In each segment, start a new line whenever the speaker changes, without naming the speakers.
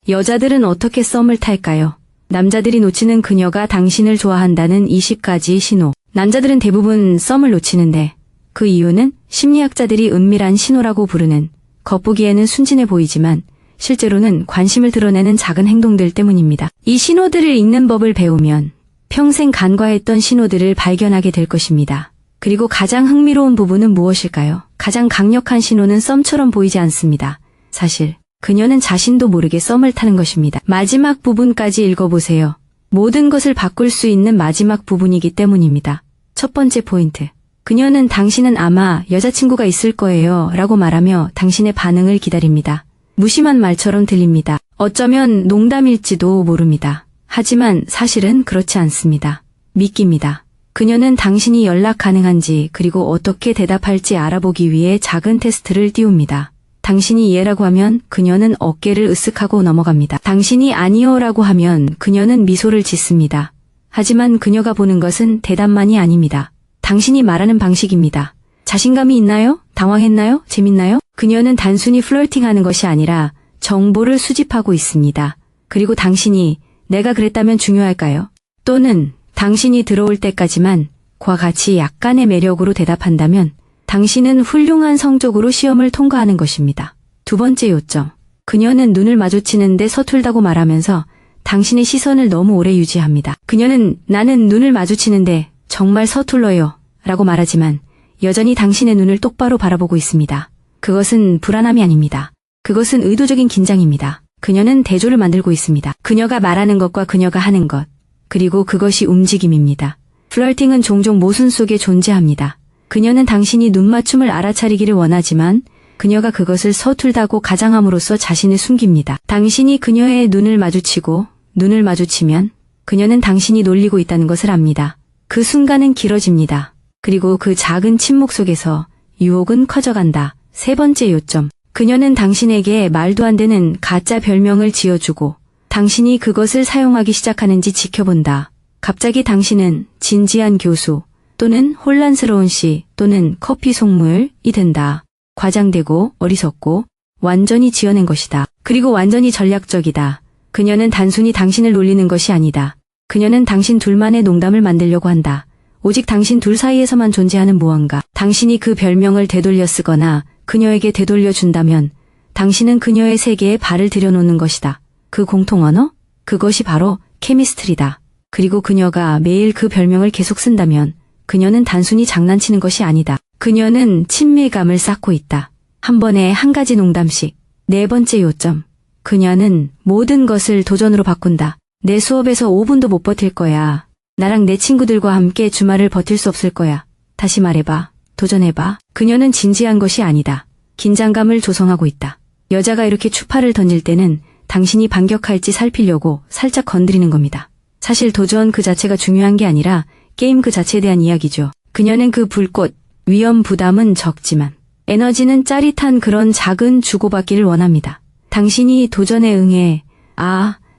여자들은 어떻게 썸을 탈까요? 남자들이 놓치는 그녀가 당신을 좋아한다는 20가지 신호. 남자들은 대부분 썸을 놓치는데 그 이유는 심리학자들이 은밀한 신호라고 부르는, 겉보기에는 순진해 보이지만 실제로는 관심을 드러내는 작은 행동들 때문입니다. 이 신호들을 읽는 법을 배우면 평생 간과했던 신호들을 발견하게 될 것입니다. 그리고 가장 흥미로운 부분은 무엇일까요? 가장 강력한 신호는 썸처럼 보이지 않습니다. 사실 그녀는 자신도 모르게 썸을 타는 것입니다. 마지막 부분까지 읽어보세요. 모든 것을 바꿀 수 있는 마지막 부분이기 때문입니다. 첫 번째 포인트. 그녀는 당신은 아마 여자친구가 있을 거예요 라고 말하며 당신의 반응을 기다립니다. 무심한 말처럼 들립니다. 어쩌면 농담일지도 모릅니다. 하지만 사실은 그렇지 않습니다. 미끼입니다. 그녀는 당신이 연락 가능한지 그리고 어떻게 대답할지 알아보기 위해 작은 테스트를 띄웁니다. 당신이 예라고 하면 그녀는 어깨를 으쓱하고 넘어갑니다. 당신이 아니요 라고 하면 그녀는 미소를 짓습니다. 하지만 그녀가 보는 것은 대답만이 아닙니다. 당신이 말하는 방식입니다. 자신감이 있나요? 당황했나요? 재밌나요? 그녀는 단순히 플러팅하는 것이 아니라 정보를 수집하고 있습니다. 그리고 당신이 내가 그랬다면 중요할까요? 또는 당신이 들어올 때까지만 과 같이 약간의 매력으로 대답한다면 당신은 훌륭한 성적으로 시험을 통과하는 것입니다. 두 번째 요점. 그녀는 눈을 마주치는데 서툴다고 말하면서 당신의 시선을 너무 오래 유지합니다. 그녀는 나는 눈을 마주치는데 정말 서툴러요 라고 말하지만 여전히 당신의 눈을 똑바로 바라보고 있습니다. 그것은 불안함이 아닙니다. 그것은 의도적인 긴장입니다. 그녀는 대조를 만들고 있습니다. 그녀가 말하는 것과 그녀가 하는 것, 그리고 그것이 움직임입니다. 플러팅은 종종 모순 속에 존재합니다. 그녀는 당신이 눈맞춤을 알아차리기를 원하지만 그녀가 그것을 서툴다고 가장함으로써 자신을 숨깁니다. 당신이 그녀의 눈을 마주치고 눈을 마주치면 그녀는 당신이 놀리고 있다는 것을 압니다. 그 순간은 길어집니다. 그리고 그 작은 침묵 속에서 유혹은 커져간다. 세 번째 요점. 그녀는 당신에게 말도 안 되는 가짜 별명을 지어주고 당신이 그것을 사용하기 시작하는지 지켜본다. 갑자기 당신은 진지한 교수 또는 혼란스러운 시 또는 커피 속물이 된다. 과장되고 어리석고 완전히 지어낸 것이다. 그리고 완전히 전략적이다. 그녀는 단순히 당신을 놀리는 것이 아니다. 그녀는 당신 둘만의 농담을 만들려고 한다. 오직 당신 둘 사이에서만 존재하는 무언가. 당신이 그 별명을 되돌려 쓰거나 그녀에게 되돌려준다면 당신은 그녀의 세계에 발을 들여놓는 것이다. 그 공통 언어? 그것이 바로 케미스트리다. 그리고 그녀가 매일 그 별명을 계속 쓴다면 그녀는 단순히 장난치는 것이 아니다. 그녀는 친밀감을 쌓고 있다. 한 번에 한 가지 농담씩. 네 번째 요점. 그녀는 모든 것을 도전으로 바꾼다. 내 수업에서 5분도 못 버틸 거야. 나랑 내 친구들과 함께 주말을 버틸 수 없을 거야. 다시 말해봐. 도전해봐. 그녀는 진지한 것이 아니다. 긴장감을 조성하고 있다. 여자가 이렇게 추파를 던질 때는 당신이 반격할지 살피려고 살짝 건드리는 겁니다. 사실 도전 그 자체가 중요한 게 아니라 게임 그 자체에 대한 이야기죠. 그녀는 그 불꽃, 위험 부담은 적지만 에너지는 짜릿한 그런 작은 주고받기를 원합니다. 당신이 도전에 응해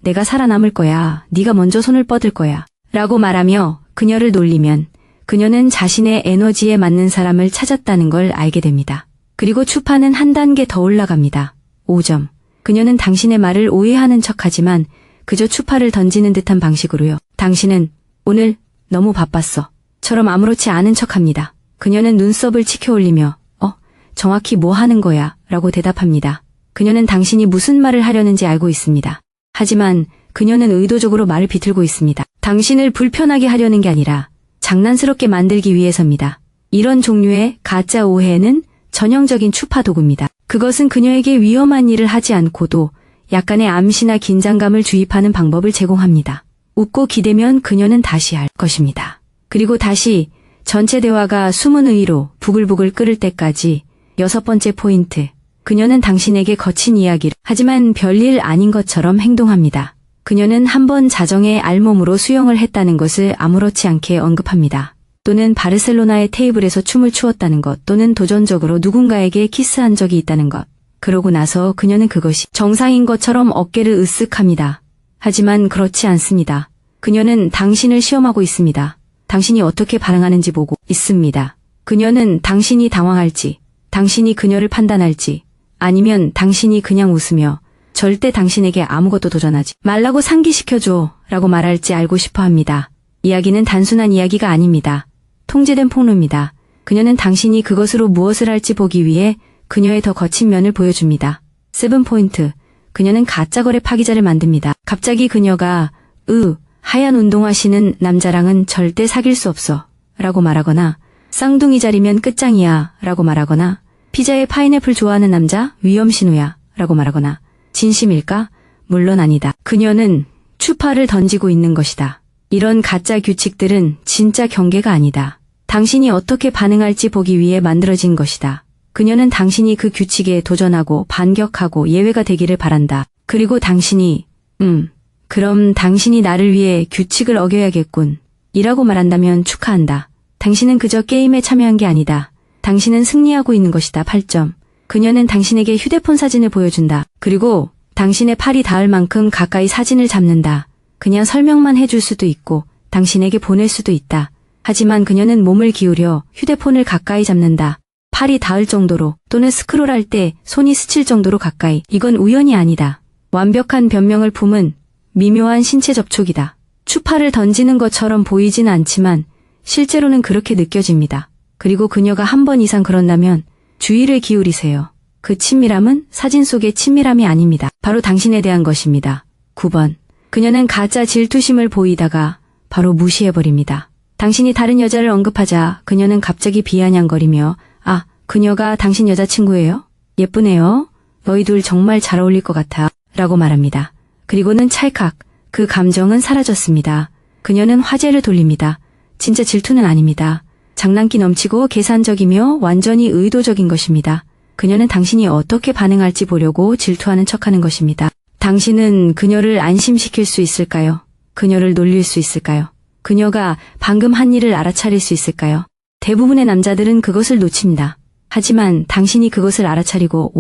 내가 살아남을 거야. 네가 먼저 손을 뻗을 거야. 라고 말하며 그녀를 놀리면 그녀는 자신의 에너지에 맞는 사람을 찾았다는 걸 알게 됩니다. 그리고 추파는 한 단계 더 올라갑니다. 5점. 그녀는 당신의 말을 오해하는 척하지만 그저 추파를 던지는 듯한 방식으로요. 당신은 오늘 너무 바빴어. 처럼 아무렇지 않은 척합니다. 그녀는 눈썹을 치켜 올리며 정확히 뭐 하는 거야? 라고 대답합니다. 그녀는 당신이 무슨 말을 하려는지 알고 있습니다. 하지만 그녀는 의도적으로 말을 비틀고 있습니다. 당신을 불편하게 하려는 게 아니라 장난스럽게 만들기 위해서입니다. 이런 종류의 가짜 오해는 전형적인 추파 도구입니다. 그것은 그녀에게 위험한 일을 하지 않고도 약간의 암시나 긴장감을 주입하는 방법을 제공합니다. 웃고 기대면 그녀는 다시 할 것입니다. 그리고 다시 전체 대화가 숨은 의의로 부글부글 끓을 때까지. 여섯 번째 포인트. 그녀는 당신에게 거친 이야기를 하지만 별일 아닌 것처럼 행동합니다. 그녀는 한 번 자정에 알몸으로 수영을 했다는 것을 아무렇지 않게 언급합니다. 또는 바르셀로나의 테이블에서 춤을 추었다는 것, 또는 도전적으로 누군가에게 키스한 적이 있다는 것. 그러고 나서 그녀는 그것이 정상인 것처럼 어깨를 으쓱합니다. 하지만 그렇지 않습니다. 그녀는 당신을 시험하고 있습니다. 당신이 어떻게 반응하는지 보고 있습니다. 그녀는 당신이 당황할지, 당신이 그녀를 판단할지, 아니면 당신이 그냥 웃으며 절대 당신에게 아무것도 도전하지 말라고 상기시켜줘 라고 말할지 알고 싶어 합니다. 이야기는 단순한 이야기가 아닙니다. 통제된 폭로입니다. 그녀는 당신이 그것으로 무엇을 할지 보기 위해 그녀의 더 거친 면을 보여줍니다. 7포인트. 그녀는 가짜거래 파기자를 만듭니다. 갑자기 그녀가 하얀 운동화 신은 남자랑은 절대 사귈 수 없어 라고 말하거나 쌍둥이 자리면 끝장이야 라고 말하거나 피자에 파인애플 좋아하는 남자 위험 신호야 라고 말하거나 진심일까? 물론 아니다. 그녀는 추파를 던지고 있는 것이다. 이런 가짜 규칙들은 진짜 경계가 아니다. 당신이 어떻게 반응할지 보기 위해 만들어진 것이다. 그녀는 당신이 그 규칙에 도전하고 반격하고 예외가 되기를 바란다. 그리고 당신이 그럼 당신이 나를 위해 규칙을 어겨야겠군 이라고 말한다면 축하한다. 당신은 그저 게임에 참여한 게 아니다. 당신은 승리하고 있는 것이다. 8점. 그녀는 당신에게 휴대폰 사진을 보여준다. 그리고 당신의 팔이 닿을 만큼 가까이 사진을 잡는다. 그냥 설명만 해줄 수도 있고 당신에게 보낼 수도 있다. 하지만 그녀는 몸을 기울여 휴대폰을 가까이 잡는다. 팔이 닿을 정도로 또는 스크롤할 때 손이 스칠 정도로 가까이. 이건 우연이 아니다. 완벽한 변명을 품은 미묘한 신체 접촉이다. 추파를 던지는 것처럼 보이지는 않지만 실제로는 그렇게 느껴집니다. 그리고 그녀가 한 번 이상 그런다면 주의를 기울이세요. 그 친밀함은 사진 속의 친밀함이 아닙니다. 바로 당신에 대한 것입니다. 9번. 그녀는 가짜 질투심을 보이다가 바로 무시해버립니다. 당신이 다른 여자를 언급하자 그녀는 갑자기 비아냥거리며 그녀가 당신 여자친구예요? 예쁘네요. 너희 둘 정말 잘 어울릴 것 같아 라고 말합니다. 그리고는 찰칵 그 감정은 사라졌습니다. 그녀는 화제를 돌립니다. 진짜 질투는 아닙니다. 장난기 넘치고 계산적이며 완전히 의도적인 것입니다. 그녀는 당신이 어떻게 반응할지 보려고 질투하는 척하는 것입니다. 당신은 그녀를 안심시킬 수 있을까요? 그녀를 놀릴 수 있을까요? 그녀가 방금 한 일을 알아차릴 수 있을까요? 대부분의 남자들은 그것을 놓칩니다. 하지만 당신이 그것을 알아차리고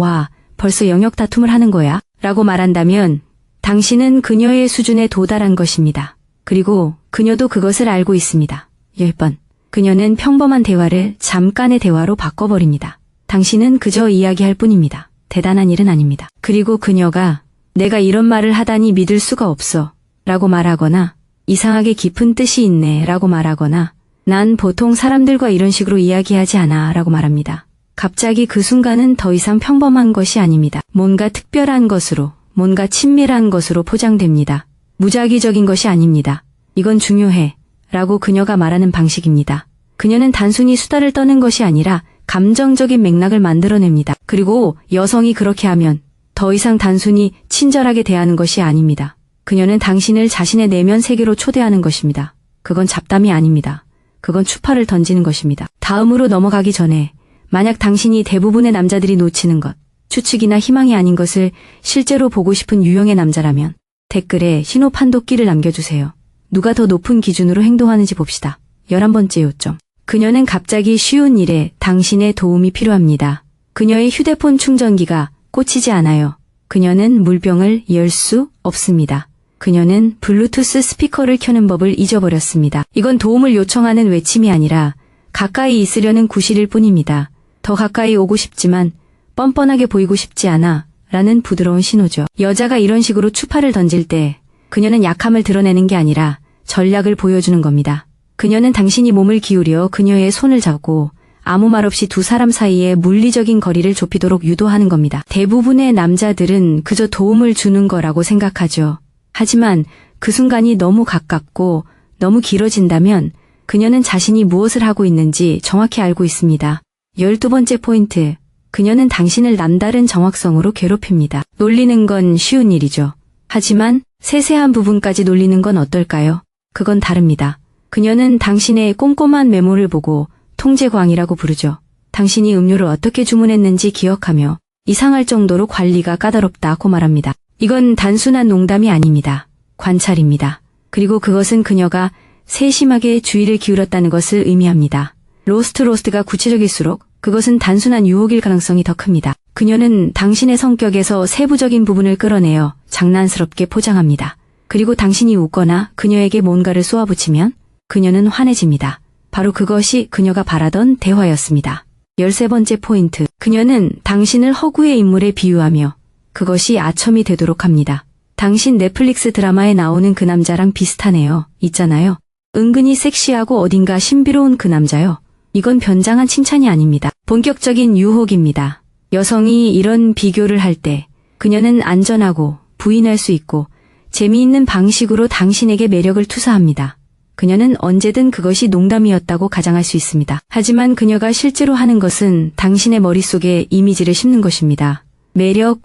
벌써 영역 다툼을 하는 거야? 라고 말한다면 당신은 그녀의 수준에 도달한 것입니다. 그리고 그녀도 그것을 알고 있습니다. 10번. 그녀는 평범한 대화를 잠깐의 대화로 바꿔버립니다. 당신은 그저 이야기할 뿐입니다. 대단한 일은 아닙니다. 그리고 그녀가 내가 이런 말을 하다니 믿을 수가 없어 라고 말하거나 이상하게 깊은 뜻이 있네 라고 말하거나 난 보통 사람들과 이런 식으로 이야기하지 않아 라고 말합니다. 갑자기 그 순간은 더 이상 평범한 것이 아닙니다. 뭔가 특별한 것으로, 뭔가 친밀한 것으로 포장됩니다. 무작위적인 것이 아닙니다. 이건 중요해 라고 그녀가 말하는 방식입니다. 그녀는 단순히 수다를 떠는 것이 아니라 감정적인 맥락을 만들어냅니다. 그리고 여성이 그렇게 하면 더 이상 단순히 친절하게 대하는 것이 아닙니다. 그녀는 당신을 자신의 내면 세계로 초대하는 것입니다. 그건 잡담이 아닙니다. 그건 추파를 던지는 것입니다. 다음으로 넘어가기 전에 만약 당신이 대부분의 남자들이 놓치는 것, 추측이나 희망이 아닌 것을 실제로 보고 싶은 유형의 남자라면 댓글에 신호 판독기를 남겨주세요. 누가 더 높은 기준으로 행동하는지 봅시다. 11번째 요점. 그녀는 갑자기 쉬운 일에 당신의 도움이 필요합니다. 그녀의 휴대폰 충전기가 꽂히지 않아요. 그녀는 물병을 열 수 없습니다. 그녀는 블루투스 스피커를 켜는 법을 잊어버렸습니다. 이건 도움을 요청하는 외침이 아니라 가까이 있으려는 구실일 뿐입니다. 더 가까이 오고 싶지만 뻔뻔하게 보이고 싶지 않아 라는 부드러운 신호죠. 여자가 이런 식으로 추파를 던질 때 그녀는 약함을 드러내는 게 아니라 전략을 보여주는 겁니다. 그녀는 당신이 몸을 기울여 그녀의 손을 잡고 아무 말 없이 두 사람 사이에 물리적인 거리를 좁히도록 유도하는 겁니다. 대부분의 남자들은 그저 도움을 주는 거라고 생각하죠. 하지만 그 순간이 너무 가깝고 너무 길어진다면 그녀는 자신이 무엇을 하고 있는지 정확히 알고 있습니다. 12번째 포인트. 그녀는 당신을 남다른 정확성으로 괴롭힙니다. 놀리는 건 쉬운 일이죠. 하지만 세세한 부분까지 놀리는 건 어떨까요? 그건 다릅니다. 그녀는 당신의 꼼꼼한 메모를 보고 통제광이라고 부르죠. 당신이 음료를 어떻게 주문했는지 기억하며 이상할 정도로 관리가 까다롭다고 말합니다. 이건 단순한 농담이 아닙니다. 관찰입니다. 그리고 그것은 그녀가 세심하게 주의를 기울였다는 것을 의미합니다. 로스트가 구체적일수록 그것은 단순한 유혹일 가능성이 더 큽니다. 그녀는 당신의 성격에서 세부적인 부분을 끌어내어 장난스럽게 포장합니다. 그리고 당신이 웃거나 그녀에게 뭔가를 쏘아붙이면 그녀는 환해집니다. 바로 그것이 그녀가 바라던 대화였습니다. 13번째 포인트. 그녀는 당신을 허구의 인물에 비유하며 그것이 아첨이 되도록 합니다. 당신 넷플릭스 드라마에 나오는 그 남자랑 비슷하네요. 있잖아요. 은근히 섹시하고 어딘가 신비로운 그 남자요. 이건 변장한 칭찬이 아닙니다. 본격적인 유혹입니다. 여성이 이런 비교를 할 때 그녀는 안전하고 부인할 수 있고 재미있는 방식으로 당신에게 매력을 투사합니다. 그녀는 언제든 그것이 농담이었다고 가장할 수 있습니다. 하지만 그녀가 실제로 하는 것은 당신의 머릿속에 이미지를 심는 것입니다. 매력,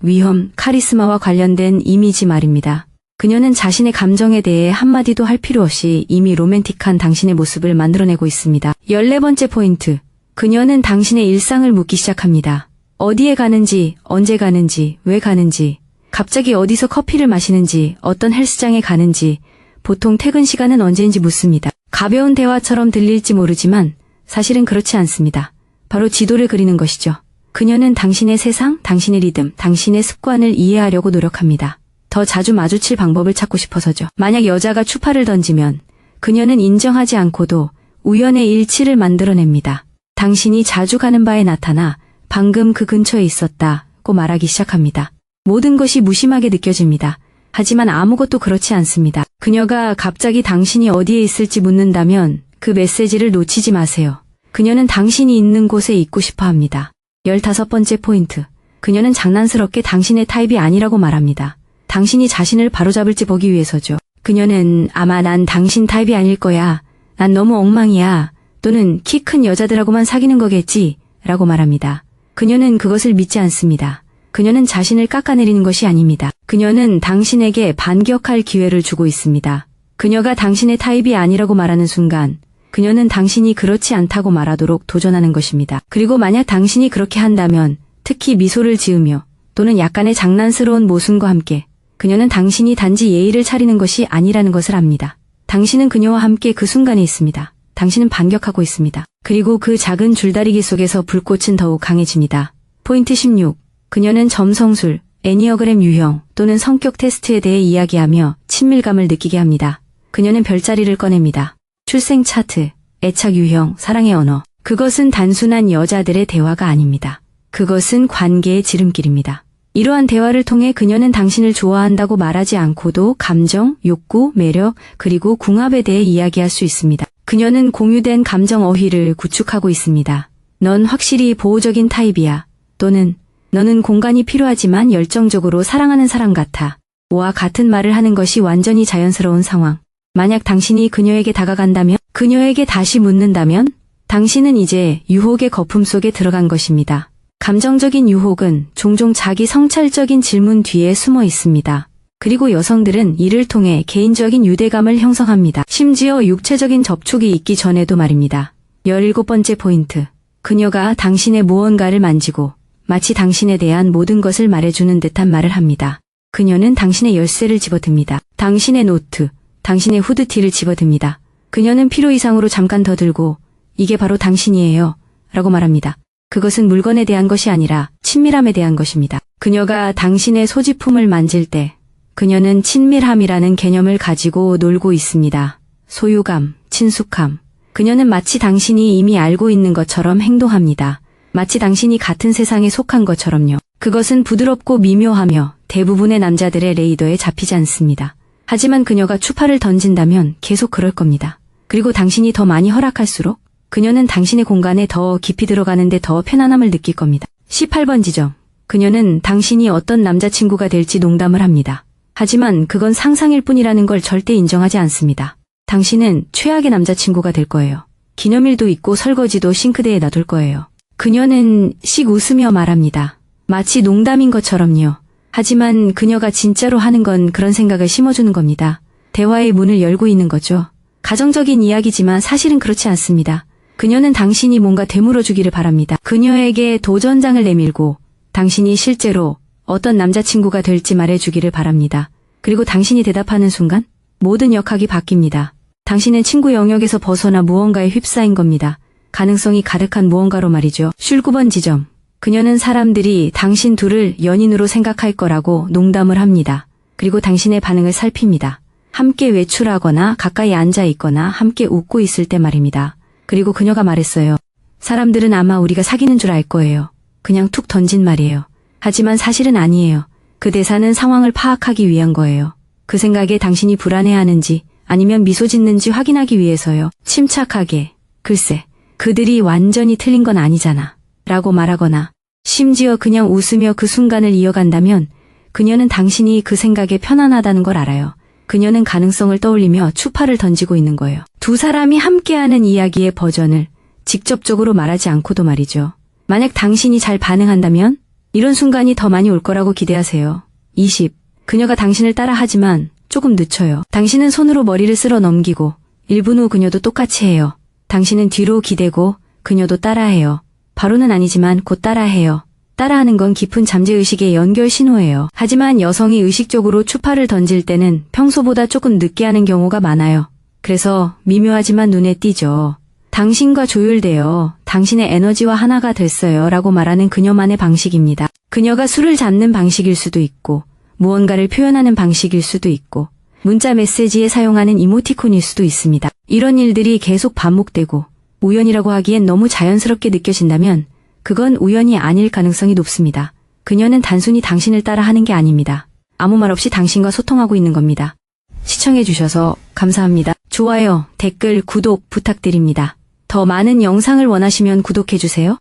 위험, 카리스마와 관련된 이미지 말입니다. 그녀는 자신의 감정에 대해 한마디도 할 필요 없이 이미 로맨틱한 당신의 모습을 만들어내고 있습니다. 14번째 포인트. 그녀는 당신의 일상을 묻기 시작합니다. 어디에 가는지, 언제 가는지, 왜 가는지, 갑자기 어디서 커피를 마시는지, 어떤 헬스장에 가는지, 보통 퇴근 시간은 언제인지 묻습니다. 가벼운 대화처럼 들릴지 모르지만 사실은 그렇지 않습니다. 바로 지도를 그리는 것이죠. 그녀는 당신의 세상, 당신의 리듬, 당신의 습관을 이해하려고 노력합니다. 더 자주 마주칠 방법을 찾고 싶어서죠. 만약 여자가 추파를 던지면 그녀는 인정하지 않고도 우연의 일치를 만들어냅니다. 당신이 자주 가는 바에 나타나 방금 그 근처에 있었다고 말하기 시작합니다. 모든 것이 무심하게 느껴집니다. 하지만 아무것도 그렇지 않습니다. 그녀가 갑자기 당신이 어디에 있을지 묻는다면 그 메시지를 놓치지 마세요. 그녀는 당신이 있는 곳에 있고 싶어 합니다. 15번째 포인트. 그녀는 장난스럽게 당신의 타입이 아니라고 말합니다. 당신이 자신을 바로잡을지 보기 위해서죠. 그녀는 아마 난 당신 타입이 아닐 거야. 난 너무 엉망이야. 또는 키 큰 여자들하고만 사귀는 거겠지. 라고 말합니다. 그녀는 그것을 믿지 않습니다. 그녀는 자신을 깎아내리는 것이 아닙니다. 그녀는 당신에게 반격할 기회를 주고 있습니다. 그녀가 당신의 타입이 아니라고 말하는 순간 그녀는 당신이 그렇지 않다고 말하도록 도전하는 것입니다. 그리고 만약 당신이 그렇게 한다면 특히 미소를 지으며 또는 약간의 장난스러운 모순과 함께 그녀는 당신이 단지 예의를 차리는 것이 아니라는 것을 압니다. 당신은 그녀와 함께 그 순간에 있습니다. 당신은 반격하고 있습니다. 그리고 그 작은 줄다리기 속에서 불꽃은 더욱 강해집니다. 포인트 16. 그녀는 점성술, 애니어그램 유형 또는 성격 테스트에 대해 이야기하며 친밀감을 느끼게 합니다. 그녀는 별자리를 꺼냅니다. 출생 차트, 애착 유형, 사랑의 언어. 그것은 단순한 여자들의 대화가 아닙니다. 그것은 관계의 지름길입니다. 이러한 대화를 통해 그녀는 당신을 좋아한다고 말하지 않고도 감정, 욕구, 매력, 그리고 궁합에 대해 이야기할 수 있습니다. 그녀는 공유된 감정 어휘를 구축하고 있습니다. 넌 확실히 보호적인 타입이야. 또는 너는 공간이 필요하지만 열정적으로 사랑하는 사람 같아. 와 같은 말을 하는 것이 완전히 자연스러운 상황. 만약 당신이 그녀에게 다가간다면, 그녀에게 다시 묻는다면, 당신은 이제 유혹의 거품 속에 들어간 것입니다. 감정적인 유혹은 종종 자기 성찰적인 질문 뒤에 숨어 있습니다. 그리고 여성들은 이를 통해 개인적인 유대감을 형성합니다. 심지어 육체적인 접촉이 있기 전에도 말입니다. 17번째 포인트. 그녀가 당신의 무언가를 만지고 마치 당신에 대한 모든 것을 말해주는 듯한 말을 합니다. 그녀는 당신의 열쇠를 집어듭니다. 당신의 노트, 당신의 후드티를 집어듭니다. 그녀는 필요 이상으로 잠깐 더 들고 이게 바로 당신이에요 라고 말합니다. 그것은 물건에 대한 것이 아니라 친밀함에 대한 것입니다. 그녀가 당신의 소지품을 만질 때 그녀는 친밀함이라는 개념을 가지고 놀고 있습니다. 소유감, 친숙함. 그녀는 마치 당신이 이미 알고 있는 것처럼 행동합니다. 마치 당신이 같은 세상에 속한 것처럼요. 그것은 부드럽고 미묘하며 대부분의 남자들의 레이더에 잡히지 않습니다. 하지만 그녀가 추파를 던진다면 계속 그럴 겁니다. 그리고 당신이 더 많이 허락할수록 그녀는 당신의 공간에 더 깊이 들어가는데 더 편안함을 느낄 겁니다. 18번 지점. 그녀는 당신이 어떤 남자친구가 될지 농담을 합니다. 하지만 그건 상상일 뿐이라는 걸 절대 인정하지 않습니다. 당신은 최악의 남자친구가 될 거예요. 기념일도 있고 설거지도 싱크대에 놔둘 거예요. 그녀는 씩 웃으며 말합니다. 마치 농담인 것처럼요. 하지만 그녀가 진짜로 하는 건 그런 생각을 심어주는 겁니다. 대화의 문을 열고 있는 거죠. 가정적인 이야기지만 사실은 그렇지 않습니다. 그녀는 당신이 뭔가 되물어주기를 바랍니다. 그녀에게 도전장을 내밀고 당신이 실제로 어떤 남자친구가 될지 말해주기를 바랍니다. 그리고 당신이 대답하는 순간 모든 역학이 바뀝니다. 당신은 친구 영역에서 벗어나 무언가에 휩싸인 겁니다. 가능성이 가득한 무언가로 말이죠. 19번 지점. 그녀는 사람들이 당신 둘을 연인으로 생각할 거라고 농담을 합니다. 그리고 당신의 반응을 살핍니다. 함께 외출하거나 가까이 앉아 있거나 함께 웃고 있을 때 말입니다. 그리고 그녀가 말했어요. 사람들은 아마 우리가 사귀는 줄 알 거예요. 그냥 툭 던진 말이에요. 하지만 사실은 아니에요. 그 대사는 상황을 파악하기 위한 거예요. 그 생각에 당신이 불안해하는지 아니면 미소 짓는지 확인하기 위해서요. 침착하게, 글쎄, 그들이 완전히 틀린 건 아니잖아. 라고 말하거나, 심지어 그냥 웃으며 그 순간을 이어간다면 그녀는 당신이 그 생각에 편안하다는 걸 알아요. 그녀는 가능성을 떠올리며 추파를 던지고 있는 거예요. 두 사람이 함께하는 이야기의 버전을 직접적으로 말하지 않고도 말이죠. 만약 당신이 잘 반응한다면 이런 순간이 더 많이 올 거라고 기대하세요. 20. 그녀가 당신을 따라하지만 조금 늦춰요. 당신은 손으로 머리를 쓸어 넘기고 1분 후 그녀도 똑같이 해요. 당신은 뒤로 기대고 그녀도 따라해요. 바로는 아니지만 곧 따라해요. 따라하는 건 깊은 잠재의식의 연결 신호예요. 하지만 여성이 의식적으로 추파를 던질 때는 평소보다 조금 늦게 하는 경우가 많아요. 그래서 미묘하지만 눈에 띄죠. 당신과 조율되어 당신의 에너지와 하나가 됐어요 라고 말하는 그녀만의 방식입니다. 그녀가 술을 잡는 방식일 수도 있고 무언가를 표현하는 방식일 수도 있고 문자 메시지에 사용하는 이모티콘일 수도 있습니다. 이런 일들이 계속 반복되고 우연이라고 하기엔 너무 자연스럽게 느껴진다면 그건 우연이 아닐 가능성이 높습니다. 그녀는 단순히 당신을 따라하는 게 아닙니다. 아무 말 없이 당신과 소통하고 있는 겁니다. 시청해주셔서 감사합니다. 좋아요, 댓글, 구독 부탁드립니다. 더 많은 영상을 원하시면 구독해주세요.